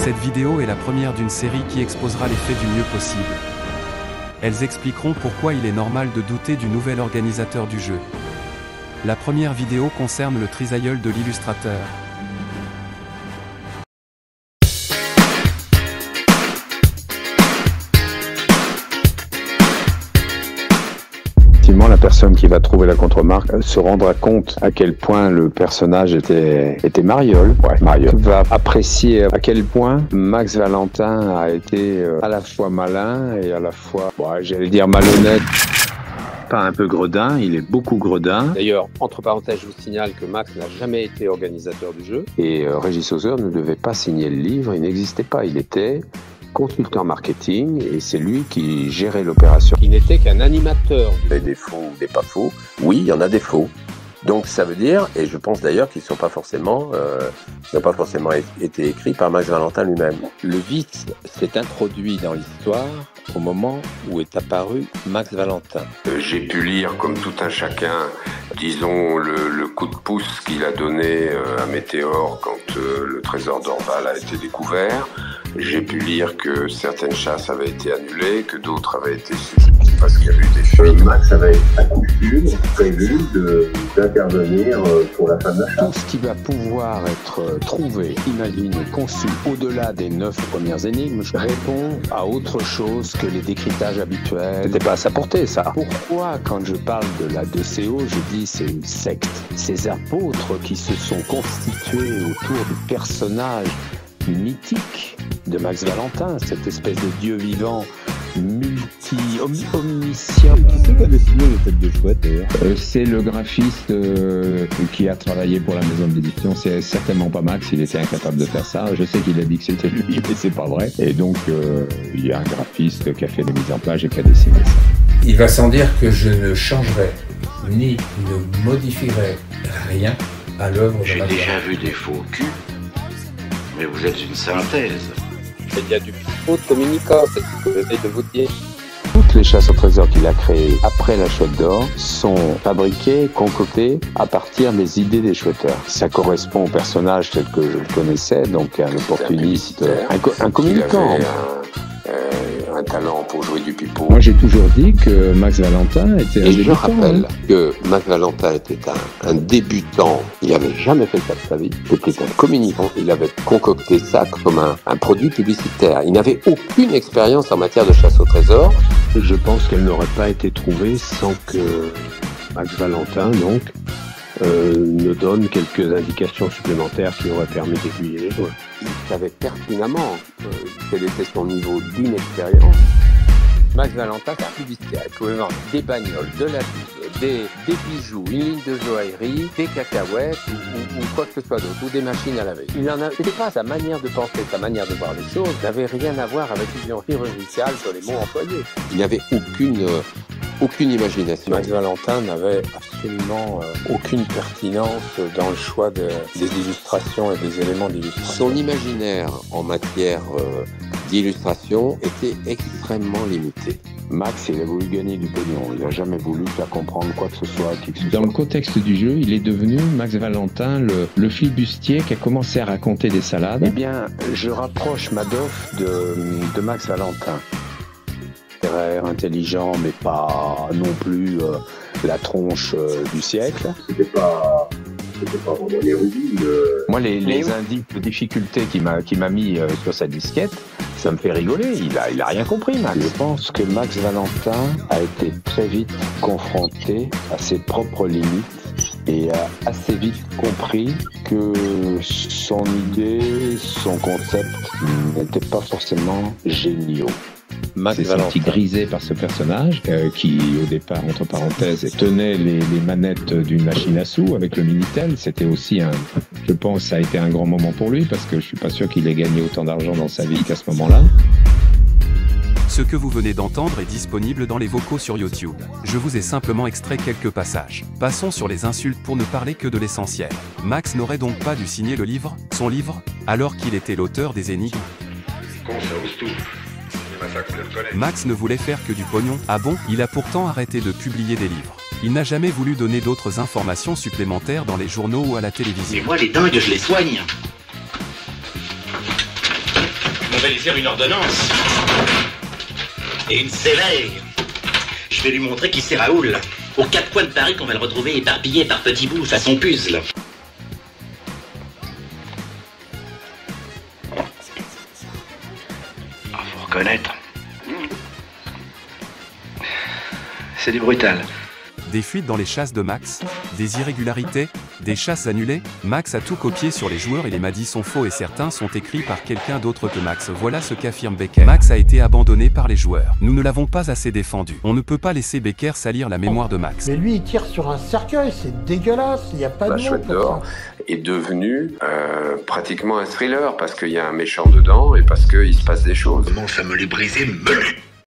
Cette vidéo est la première d'une série qui exposera les faits du mieux possible. Elles expliqueront pourquoi il est normal de douter du nouvel organisateur du jeu. La première vidéo concerne le trisaïeul de l'illustrateur. La personne qui va trouver la contre-marque se rendra compte à quel point le personnage était Mariol. Ouais, Mariol va apprécier à quel point Max Valentin a été à la fois malin et à la fois, j'allais dire malhonnête. Pas un peu gredin, il est beaucoup gredin. D'ailleurs, entre parenthèses, je vous signale que Max n'a jamais été organisateur du jeu. Et Régis Hauser ne devait pas signer le livre, il n'existait pas, il était consultant marketing et c'est lui qui gérait l'opération. Il n'était qu'un animateur. Des faux ou des pas faux. Oui, il y en a des faux. Donc ça veut dire, et je pense d'ailleurs qu'ils n'ont pas forcément été écrits par Max Valentin lui-même. Le vice s'est introduit dans l'histoire au moment où est apparu Max Valentin. J'ai pu lire, comme tout un chacun, disons, le coup de pouce qu'il a donné à Météor quand le trésor d'Orval a été découvert. J'ai pu lire que certaines chasses avaient été annulées, que d'autres avaient été suspendues parce qu'il y avait eu des fuites. Max avait à coup sûr prévu d'intervenir pour la fin de la chasse. Tout ce qui va pouvoir être trouvé, imaginé, conçu au-delà des 9 premières énigmes, répond à autre chose que les décryptages habituels. C'était pas à sa portée, ça. Pourquoi, quand je parle de la 2CO, je dis c'est une secte? Ces apôtres qui se sont constitués autour du personnage mythique de Max Valentin, cette espèce de dieu vivant omniscient. Qui c'est qui a dessiné les têtes de chouette d'ailleurs? C'est le graphiste qui a travaillé pour la maison d'édition. C'est certainement pas Max, il était incapable de faire ça. Je sais qu'il a dit que c'était lui, mais c'est pas vrai. Et donc il y a un graphiste qui a fait des mises en page et qui a dessiné ça. Il va sans dire que je ne changerai ni ne modifierai rien à l'œuvre de J'ai Max déjà Valentin. vu des faux culs, mais vous êtes une synthèse. Il y a du faux communicant, c'est ce que j'essaie de vous dire. Toutes les chasses au trésor qu'il a créées après la chouette d'or sont fabriquées, concoctées à partir des idées des chouetteurs. Ça correspond au personnage tel que je le connaissais, donc un opportuniste, un communicant. Un talent pour jouer du pipeau. Moi j'ai toujours dit que Max Valentin était un Et je débutant. rappelle que Max Valentin était un débutant, il n'avait jamais fait ça de sa vie, c'était un communicant, il avait concocté ça comme un produit publicitaire. Il n'avait aucune expérience en matière de chasse au trésor. Je pense qu'elle n'aurait pas été trouvée sans que Max Valentin, donc, ne donne quelques indications supplémentaires qui auraient permis d'aiguiller les joueurs. Il savait pertinemment quel était son niveau d'inexpérience. Max Valentin, c'est un publicitaire. Il pouvait vendre des bagnoles, de la bise, des bijoux, une ligne de joaillerie, des cacahuètes ou quoi que ce soit d'autre, ou des machines à laver. C'était pas sa manière de penser, sa manière de voir les choses n'avait rien à voir avec une vision chirurgicale sur les mots employés. Il n'avait aucune imagination. Max Valentin n'avait absolument aucune pertinence dans le choix des illustrations et des éléments d'illustration. Son imaginaire en matière d'illustration était extrêmement limité. Max, il a voulu gagner du pognon, il n'a jamais voulu faire comprendre quoi que ce soit à qui que ce soit. Dans le contexte du jeu, il est devenu, Max Valentin, le flibustier qui a commencé à raconter des salades. Eh bien, je rapproche Madoff de Max Valentin. Littéraire, intelligent, mais pas non plus la tronche du siècle. C'était pas vraiment érudit. Moi, les indices de difficulté qu'il m'a mis sur sa disquette, ça me fait rigoler. Il a rien compris, Max. Je pense que Max Valentin a été très vite confronté à ses propres limites et a assez vite compris que son idée, son concept n'était pas forcément géniaux. Max s'est senti grisé par ce personnage qui, au départ, entre parenthèses, tenait les manettes d'une machine à sous avec le Minitel. C'était aussi je pense, ça a été un grand moment pour lui parce que je suis pas sûr qu'il ait gagné autant d'argent dans sa vie qu'à ce moment-là. Ce que vous venez d'entendre est disponible dans les vocaux sur YouTube. Je vous ai simplement extrait quelques passages. Passons sur les insultes pour ne parler que de l'essentiel. Max n'aurait donc pas dû signer son livre, alors qu'il était l'auteur des énigmes. Max ne voulait faire que du pognon. Ah bon? Il a pourtant arrêté de publier des livres. Il n'a jamais voulu donner d'autres informations supplémentaires dans les journaux ou à la télévision. Mais moi, les dingues, je les soigne. va lui faire une ordonnance. Et une sévère. Je vais lui montrer qui c'est Raoul. Aux quatre coins de Paris qu'on va le retrouver éparpillé par petits bouts façon puzzle. Faut reconnaître. C'est du brutal. Des fuites dans les chasses de Max, des irrégularités, des chasses annulées. Max a tout copié sur les joueurs et les madis sont faux et certains sont écrits par quelqu'un d'autre que Max. Voilà ce qu'affirme Becker. Max a été abandonné par les joueurs. Nous ne l'avons pas assez défendu. On ne peut pas laisser Becker salir la mémoire de Max. Mais lui il tire sur un cercueil, c'est dégueulasse, il n'y a pas de La mots Chouette pour d'Or ça. est devenu pratiquement un thriller parce qu'il y a un méchant dedans et parce qu'il se passe des choses. Comment ça me l'est brisé, meulet.